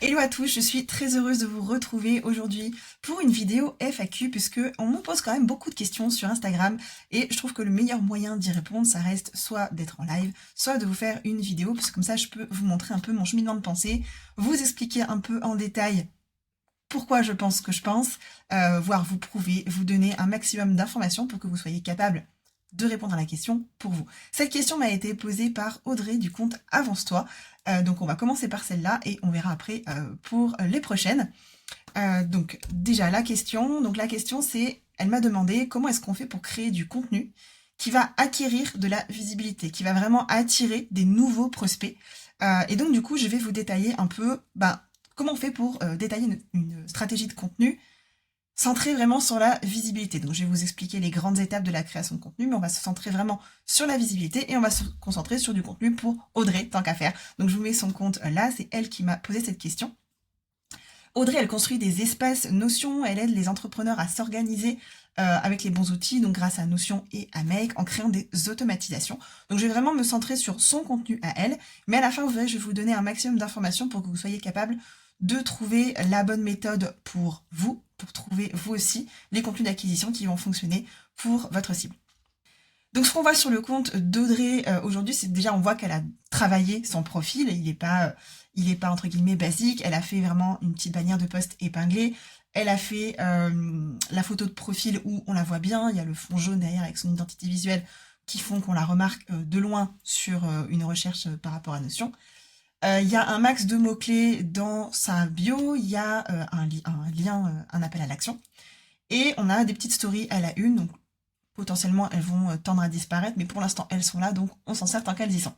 Hello à tous, je suis très heureuse de vous retrouver aujourd'hui pour une vidéo FAQ puisque on me pose quand même beaucoup de questions sur Instagram et je trouve que le meilleur moyen d'y répondre, ça reste soit d'être en live, soit de vous faire une vidéo parce que comme ça je peux vous montrer un peu mon cheminement de pensée, vous expliquer un peu en détail pourquoi je pense ce que je pense, voire vous prouver, vous donner un maximum d'informations pour que vous soyez capable de répondre à la question pour vous. Cette question m'a été posée par Audrey du compte Avance-toi. Donc on va commencer par celle-là et on verra après pour les prochaines. Donc déjà la question. Donc la question c'est, elle m'a demandé comment est-ce qu'on fait pour créer du contenu qui va acquérir de la visibilité, qui va vraiment attirer des nouveaux prospects. Et donc du coup je vais vous détailler un peu comment on fait pour détailler une stratégie de contenu centré vraiment sur la visibilité. Donc je vais vous expliquer les grandes étapes de la création de contenu, mais on va se centrer vraiment sur la visibilité et on va se concentrer sur du contenu pour Audrey, tant qu'à faire. Donc je vous mets son compte là, c'est elle qui m'a posé cette question. Audrey, elle construit des espaces Notion, elle aide les entrepreneurs à s'organiser avec les bons outils, donc grâce à Notion et à Make, en créant des automatisations. Donc je vais vraiment me centrer sur son contenu à elle, mais à la fin, vous verrez, je vais vous donner un maximum d'informations pour que vous soyez capable de trouver la bonne méthode pour vous, pour trouver vous aussi les contenus d'acquisition qui vont fonctionner pour votre cible. Donc ce qu'on voit sur le compte d'Audrey aujourd'hui, c'est déjà on voit qu'elle a travaillé son profil, il n'est pas entre guillemets basique, elle a fait vraiment une petite bannière de poste épinglée, elle a fait la photo de profil où on la voit bien, il y a le fond jaune derrière avec son identité visuelle qui font qu'on la remarque de loin sur une recherche par rapport à Notion. Il y a un max de mots-clés dans sa bio, il y a un lien, un appel à l'action. Et on a des petites stories à la une, donc potentiellement elles vont tendre à disparaître, mais pour l'instant elles sont là, donc on s'en sert tant qu'elles y sont.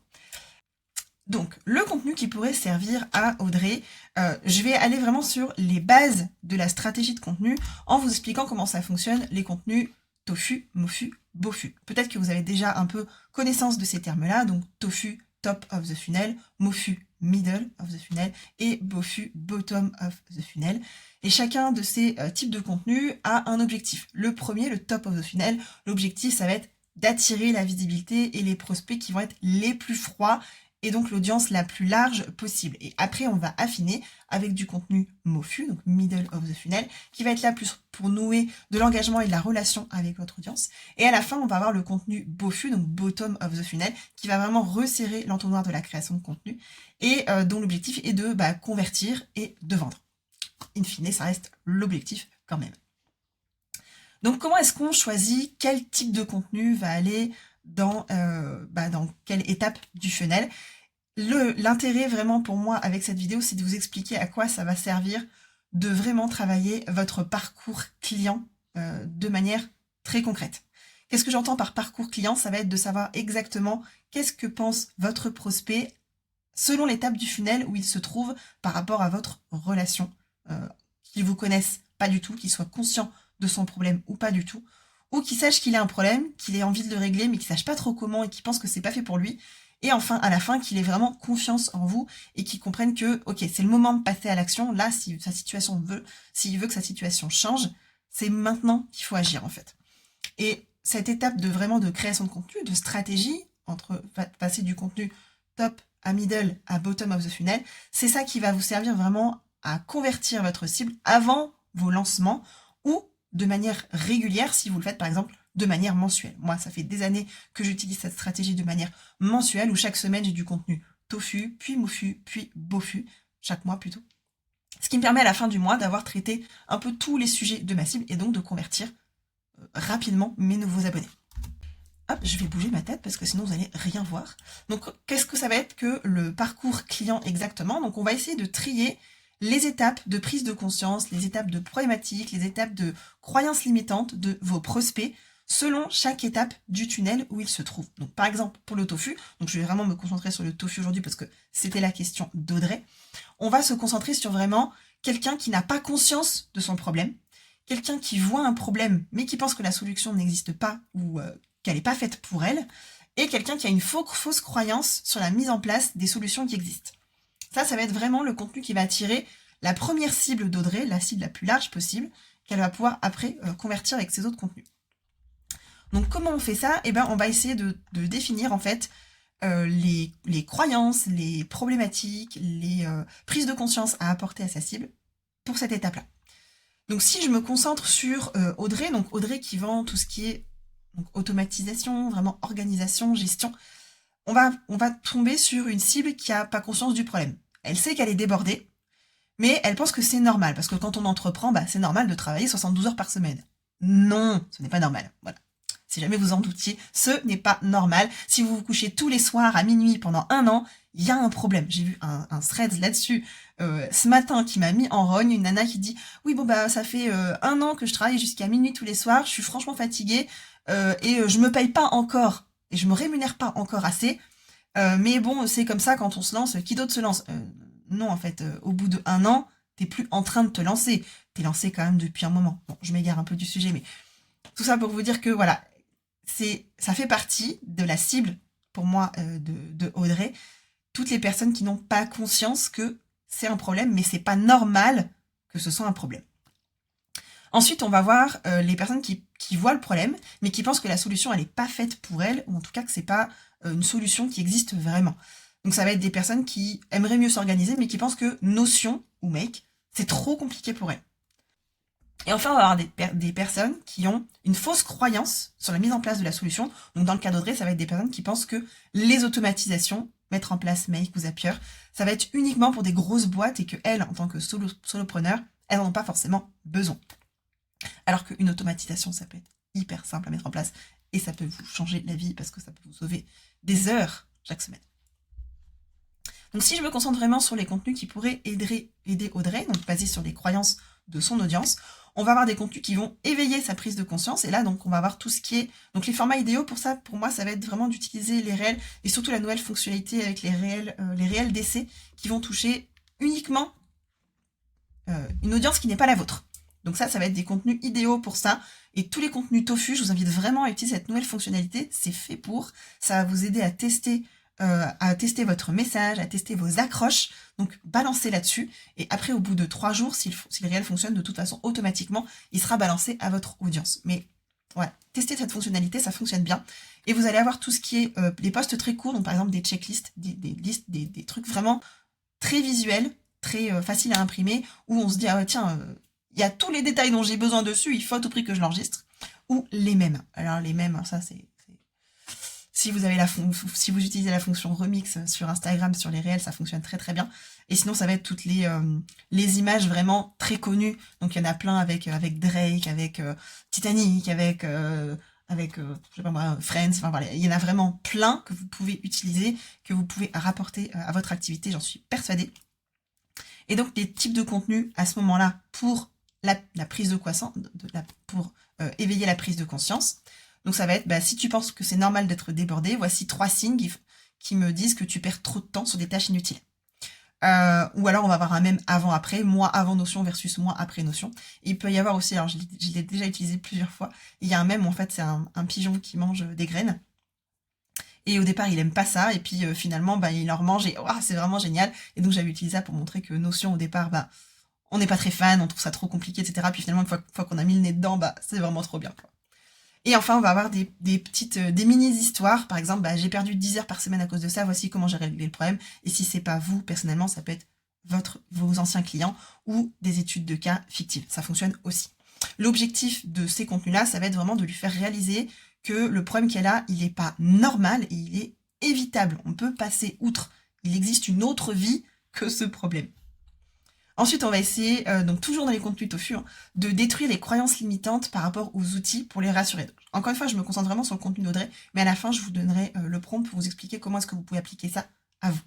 Donc le contenu qui pourrait servir à Audrey, je vais aller vraiment sur les bases de la stratégie de contenu en vous expliquant comment ça fonctionne, les contenus tofu, mofu, bofu. Peut-être que vous avez déjà un peu connaissance de ces termes-là, donc tofu, top of the funnel, mofu, middle of the funnel et bofu, bottom of the funnel. Et chacun de ces types de contenus a un objectif. Le premier, le top of the funnel, l'objectif, ça va être d'attirer la visibilité et les prospects qui vont être les plus froids et donc l'audience la plus large possible. Et après, on va affiner avec du contenu MOFU, donc middle of the funnel, qui va être là plus pour nouer de l'engagement et de la relation avec votre audience. Et à la fin, on va avoir le contenu BOFU, donc bottom of the funnel, qui va vraiment resserrer l'entonnoir de la création de contenu et dont l'objectif est de convertir et de vendre. In fine, ça reste l'objectif quand même. Donc comment est-ce qu'on choisit quel type de contenu va aller dans quelle étape du funnel? L'intérêt vraiment pour moi avec cette vidéo, c'est de vous expliquer à quoi ça va servir de vraiment travailler votre parcours client de manière très concrète. Qu'est-ce que j'entends par parcours client? Ça va être de savoir exactement qu'est-ce que pense votre prospect selon l'étape du funnel où il se trouve par rapport à votre relation, qu'il vous connaisse pas du tout, qu'il soit conscient de son problème ou pas du tout, ou qu'il sache qu'il a un problème, qu'il ait envie de le régler, mais qu'il sache pas trop comment et qu'il pense que c'est pas fait pour lui. Et enfin, à la fin, qu'il ait vraiment confiance en vous et qu'il comprenne que, ok, c'est le moment de passer à l'action. Là, si sa situation s'il veut que sa situation change, c'est maintenant qu'il faut agir, en fait. Et cette étape de création de contenu, de stratégie, entre passer du contenu top à middle à bottom of the funnel, c'est ça qui va vous servir vraiment à convertir votre cible avant vos lancements ou de manière régulière si vous le faites par exemple de manière mensuelle. Moi, ça fait des années que j'utilise cette stratégie de manière mensuelle où chaque semaine j'ai du contenu tofu, puis mofu, puis bofu, chaque mois plutôt. Ce qui me permet à la fin du mois d'avoir traité un peu tous les sujets de ma cible et donc de convertir rapidement mes nouveaux abonnés. Hop, je vais bouger ma tête parce que sinon vous n'allez rien voir. Donc, qu'est-ce que ça va être que le parcours client exactement? Donc, on va essayer de trier les étapes de prise de conscience, les étapes de problématiques, les étapes de croyances limitantes de vos prospects selon chaque étape du tunnel où ils se trouvent. Donc, par exemple, pour le tofu, donc je vais vraiment me concentrer sur le tofu aujourd'hui parce que c'était la question d'Audrey, on va se concentrer sur vraiment quelqu'un qui n'a pas conscience de son problème, quelqu'un qui voit un problème mais qui pense que la solution n'existe pas ou qu'elle n'est pas faite pour elle, et quelqu'un qui a une fausse croyance sur la mise en place des solutions qui existent. Ça va être vraiment le contenu qui va attirer la première cible d'Audrey, la cible la plus large possible, qu'elle va pouvoir après convertir avec ses autres contenus. Donc comment on fait ça? Eh ben, on va essayer de définir en fait les croyances, les problématiques, les prises de conscience à apporter à sa cible pour cette étape-là. Donc si je me concentre sur Audrey, donc Audrey qui vend tout ce qui est donc, automatisation, vraiment organisation, gestion, on va tomber sur une cible qui n'a pas conscience du problème. Elle sait qu'elle est débordée, mais elle pense que c'est normal, parce que quand on entreprend, c'est normal de travailler 72 heures par semaine. Non, ce n'est pas normal. Voilà. Si jamais vous en doutiez, ce n'est pas normal. Si vous vous couchez tous les soirs à minuit pendant 1 an, il y a un problème. J'ai vu un thread là-dessus ce matin qui m'a mis en rogne, une nana qui dit « Oui, bon ça fait 1 an que je travaille jusqu'à minuit tous les soirs, je suis franchement fatiguée et je me paye pas encore, et je me rémunère pas encore assez, mais bon, c'est comme ça quand on se lance, qui d'autre se lance Non, en fait, au bout de 1 an, t'es plus en train de te lancer. T'es lancé quand même depuis un moment. Bon, je m'égare un peu du sujet, mais tout ça pour vous dire que voilà, ça fait partie de la cible, pour moi, de Audrey. Toutes les personnes qui n'ont pas conscience que c'est un problème, mais c'est pas normal que ce soit un problème. Ensuite, on va voir les personnes qui voient le problème, mais qui pensent que la solution, elle n'est pas faite pour elles, ou en tout cas que c'est pas une solution qui existe vraiment. Donc ça va être des personnes qui aimeraient mieux s'organiser, mais qui pensent que Notion ou Make, c'est trop compliqué pour elles. Et enfin, on va avoir des personnes qui ont une fausse croyance sur la mise en place de la solution. Donc dans le cas d'Audrey, ça va être des personnes qui pensent que les automatisations, mettre en place Make ou Zapier, ça va être uniquement pour des grosses boîtes et qu'elles, en tant que solopreneur, elles n'en ont pas forcément besoin. Alors qu'une automatisation, ça peut être hyper simple à mettre en place et ça peut vous changer la vie parce que ça peut vous sauver des heures chaque semaine. Donc si je me concentre vraiment sur les contenus qui pourraient aider Audrey, donc basés sur les croyances de son audience, on va avoir des contenus qui vont éveiller sa prise de conscience. Et là, donc, on va avoir tout ce qui est... Donc, les formats idéaux, pour ça, pour moi, ça va être vraiment d'utiliser les réels et surtout la nouvelle fonctionnalité avec les réels d'essai qui vont toucher uniquement une audience qui n'est pas la vôtre. Donc ça va être des contenus idéaux pour ça. Et tous les contenus tofu, je vous invite vraiment à utiliser cette nouvelle fonctionnalité. C'est fait pour. Ça va vous aider à tester votre message, à tester vos accroches, donc balancez là-dessus, et après au bout de 3 jours, si le réel fonctionne, de toute façon, automatiquement, il sera balancé à votre audience. Mais ouais, testez cette fonctionnalité, ça fonctionne bien, et vous allez avoir tout ce qui est les posts très courts, donc par exemple des checklists, des listes, des trucs vraiment très visuels, très faciles à imprimer, où on se dit, ah tiens, il y a tous les détails dont j'ai besoin dessus, il faut à tout prix que je l'enregistre, ou les mêmes. Alors les mêmes, ça c'est... Si vous utilisez la fonction remix sur Instagram, sur les réels, ça fonctionne très très bien. Et sinon, ça va être toutes les images vraiment très connues. Donc il y en a plein avec Drake, avec Titanic, avec je sais pas moi, Friends. Enfin voilà, il y en a vraiment plein que vous pouvez utiliser, que vous pouvez rapporter à votre activité. J'en suis persuadée. Et donc des types de contenus à ce moment-là pour la prise de croissance, pour éveiller la prise de conscience. Donc ça va être, si tu penses que c'est normal d'être débordé, voici 3 signes qui me disent que tu perds trop de temps sur des tâches inutiles. Ou alors on va avoir un même avant-après, moi avant Notion versus moi après Notion. Et il peut y avoir aussi, alors je l'ai déjà utilisé plusieurs fois, il y a un même, en fait c'est un pigeon qui mange des graines. Et au départ il aime pas ça, et puis finalement il en remange et c'est vraiment génial. Et donc j'avais utilisé ça pour montrer que Notion au départ, on n'est pas très fan, on trouve ça trop compliqué, etc. Puis finalement une fois qu'on a mis le nez dedans, c'est vraiment trop bien, quoi. Et enfin, on va avoir des mini-histoires. Par exemple, j'ai perdu 10 heures par semaine à cause de ça, voici comment j'ai réglé le problème. Et si c'est pas vous, personnellement, ça peut être vos anciens clients ou des études de cas fictives. Ça fonctionne aussi. L'objectif de ces contenus-là, ça va être vraiment de lui faire réaliser que le problème qu'elle a, il n'est pas normal et il est évitable. On peut passer outre. Il existe une autre vie que ce problème. Ensuite, on va essayer, donc toujours dans les contenus tofu, de détruire les croyances limitantes par rapport aux outils pour les rassurer. Encore une fois, je me concentre vraiment sur le contenu d'Audrey, mais à la fin, je vous donnerai le prompt pour vous expliquer comment est-ce que vous pouvez appliquer ça à vous.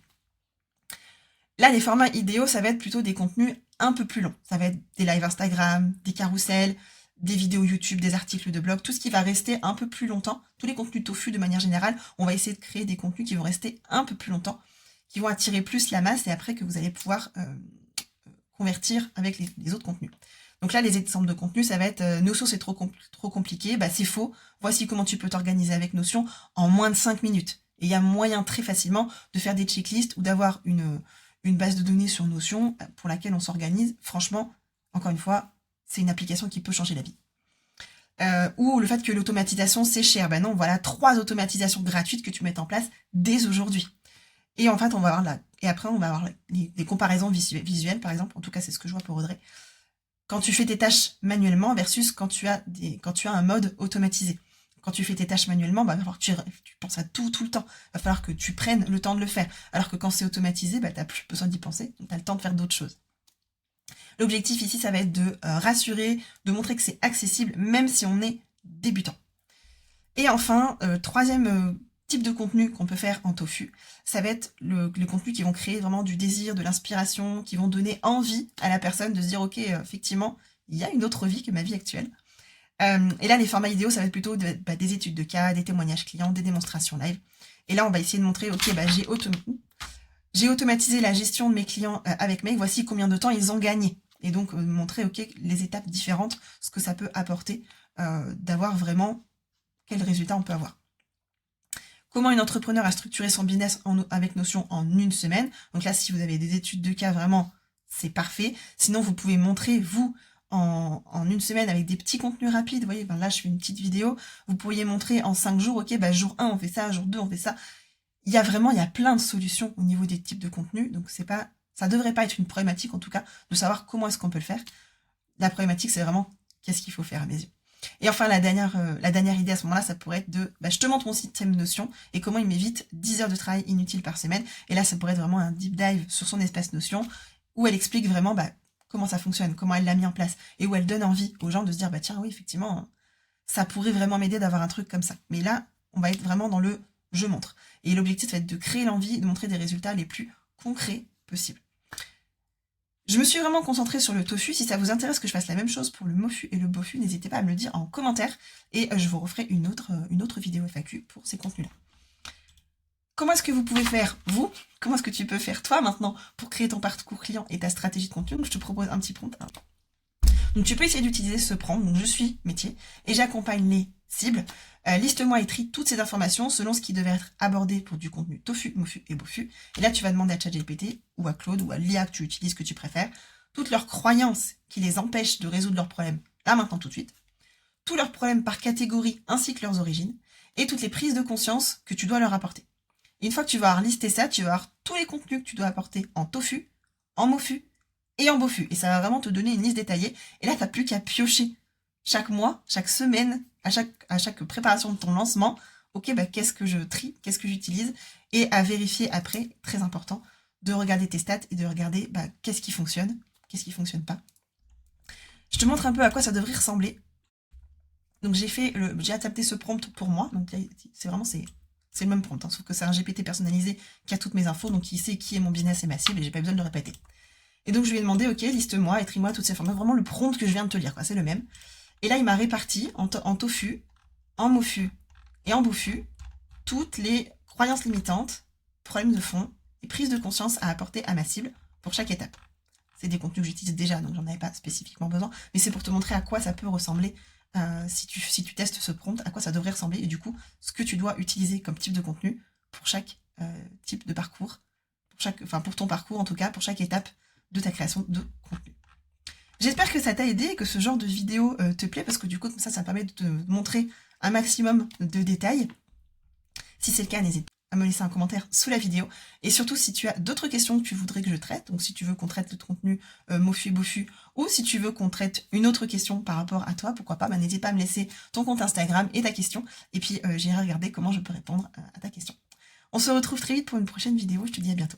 Là, les formats idéaux, ça va être plutôt des contenus un peu plus longs. Ça va être des lives Instagram, des carousels, des vidéos YouTube, des articles de blog, tout ce qui va rester un peu plus longtemps. Tous les contenus tofu, de manière générale, on va essayer de créer des contenus qui vont rester un peu plus longtemps, qui vont attirer plus la masse et après que vous allez pouvoir... convertir avec les autres contenus. Donc là, les exemples de contenus, ça va être Notion, c'est trop compliqué. C'est faux. Voici comment tu peux t'organiser avec Notion en moins de 5 minutes. Et il y a moyen très facilement de faire des checklists ou d'avoir une base de données sur Notion pour laquelle on s'organise. Franchement, encore une fois, c'est une application qui peut changer la vie. ou le fait que l'automatisation c'est cher. Ben non, voilà 3 automatisations gratuites que tu mets en place dès aujourd'hui. Et en fait, on va avoir et après, on va avoir les comparaisons visuelles, par exemple. En tout cas, c'est ce que je vois pour Audrey. Quand tu fais tes tâches manuellement versus quand tu as un mode automatisé. Quand tu fais tes tâches manuellement, bah, il va falloir que tu penses à tout le temps. Il va falloir que tu prennes le temps de le faire. Alors que quand c'est automatisé, bah, tu n'as plus besoin d'y penser. Tu as le temps de faire d'autres choses. L'objectif ici, ça va être de rassurer, de montrer que c'est accessible, même si on est débutant. Et enfin, troisième type de contenu qu'on peut faire en Tofu, ça va être les contenus qui vont créer vraiment du désir, de l'inspiration, qui vont donner envie à la personne de se dire, ok, effectivement, il y a une autre vie que ma vie actuelle. Et là, les formats idéaux, ça va être plutôt des études de cas, des témoignages clients, des démonstrations live. Et là, on va essayer de montrer, ok, j'ai automatisé la gestion de mes clients avec Make, voici combien de temps ils ont gagné. Et donc, montrer, ok, les étapes différentes, ce que ça peut apporter, d'avoir vraiment quel résultat on peut avoir. Comment une entrepreneur a structuré son business avec Notion en 1 semaine. Donc là, si vous avez des études de cas, vraiment, c'est parfait. Sinon, vous pouvez montrer, vous, en 1 semaine avec des petits contenus rapides. Vous voyez, ben là, je fais une petite vidéo. Vous pourriez montrer en 5 jours, ok, bah, jour 1, on fait ça, jour 2, on fait ça. Il y a plein de solutions au niveau des types de contenus. Donc, ça devrait pas être une problématique, en tout cas, de savoir comment est-ce qu'on peut le faire. La problématique, c'est vraiment qu'est-ce qu'il faut faire à mes yeux. Et enfin, la dernière idée à ce moment-là, ça pourrait être je te montre mon système Notion et comment il m'évite 10 heures de travail inutile par semaine. Et là, ça pourrait être vraiment un deep dive sur son espace Notion où elle explique vraiment comment ça fonctionne, comment elle l'a mis en place et où elle donne envie aux gens de se dire, tiens, oui, effectivement, ça pourrait vraiment m'aider d'avoir un truc comme ça. Mais là, on va être vraiment dans le je montre. Et l'objectif va être de créer l'envie, de montrer des résultats les plus concrets possibles. Je me suis vraiment concentrée sur le tofu. Si ça vous intéresse que je fasse la même chose pour le mofu et le bofu, n'hésitez pas à me le dire en commentaire et je vous referai une autre vidéo FAQ pour ces contenus-là. Comment est-ce que vous pouvez faire, vous? Comment est-ce que tu peux faire, toi, maintenant, pour créer ton parcours client et ta stratégie de contenu? Donc, je te propose un petit prompt. Donc, tu peux essayer d'utiliser ce prompt. Donc, je suis métier et j'accompagne les cibles. Liste-moi et trie toutes ces informations selon ce qui devait être abordé pour du contenu tofu, mofu et bofu. Et là, tu vas demander à ChatGPT ou à Claude ou à l'IA que tu utilises, que tu préfères, toutes leurs croyances qui les empêchent de résoudre leurs problèmes, là, maintenant, tout de suite, tous leurs problèmes par catégorie ainsi que leurs origines, et toutes les prises de conscience que tu dois leur apporter. Et une fois que tu vas avoir listé ça, tu vas avoir tous les contenus que tu dois apporter en tofu, en mofu et en bofu. Et ça va vraiment te donner une liste détaillée. Et là, tu n'as plus qu'à piocher chaque mois, chaque semaine, à chaque préparation de ton lancement, ok, qu'est-ce que je trie, qu'est-ce que j'utilise, et à vérifier après, très important, de regarder tes stats et de regarder qu'est-ce qui fonctionne pas. Je te montre un peu à quoi ça devrait ressembler. Donc j'ai adapté ce prompt pour moi, donc c'est le même prompt, sauf que c'est un GPT personnalisé qui a toutes mes infos, donc il sait qui est mon business et ma cible, et j'ai pas besoin de le répéter. Et donc je lui ai demandé, ok, liste-moi, écris-moi toutes ces formes, vraiment le prompt que je viens de te lire, c'est le même. Et là, il m'a réparti en tofu, en mofu et en bofu toutes les croyances limitantes, problèmes de fond et prises de conscience à apporter à ma cible pour chaque étape. C'est des contenus que j'utilise déjà, donc j'en avais pas spécifiquement besoin, mais c'est pour te montrer à quoi ça peut ressembler si tu testes ce prompt, à quoi ça devrait ressembler, et du coup, ce que tu dois utiliser comme type de contenu pour chaque type de parcours, pour ton parcours en tout cas, pour chaque étape de ta création de contenu. J'espère que ça t'a aidé et que ce genre de vidéo te plaît, parce que du coup, comme ça me permet de te montrer un maximum de détails. Si c'est le cas, n'hésite pas à me laisser un commentaire sous la vidéo. Et surtout, si tu as d'autres questions que tu voudrais que je traite, donc si tu veux qu'on traite le contenu mofu bofu, ou si tu veux qu'on traite une autre question par rapport à toi, pourquoi pas, n'hésite pas à me laisser ton compte Instagram et ta question, et puis j'irai regarder comment je peux répondre à ta question. On se retrouve très vite pour une prochaine vidéo, je te dis à bientôt.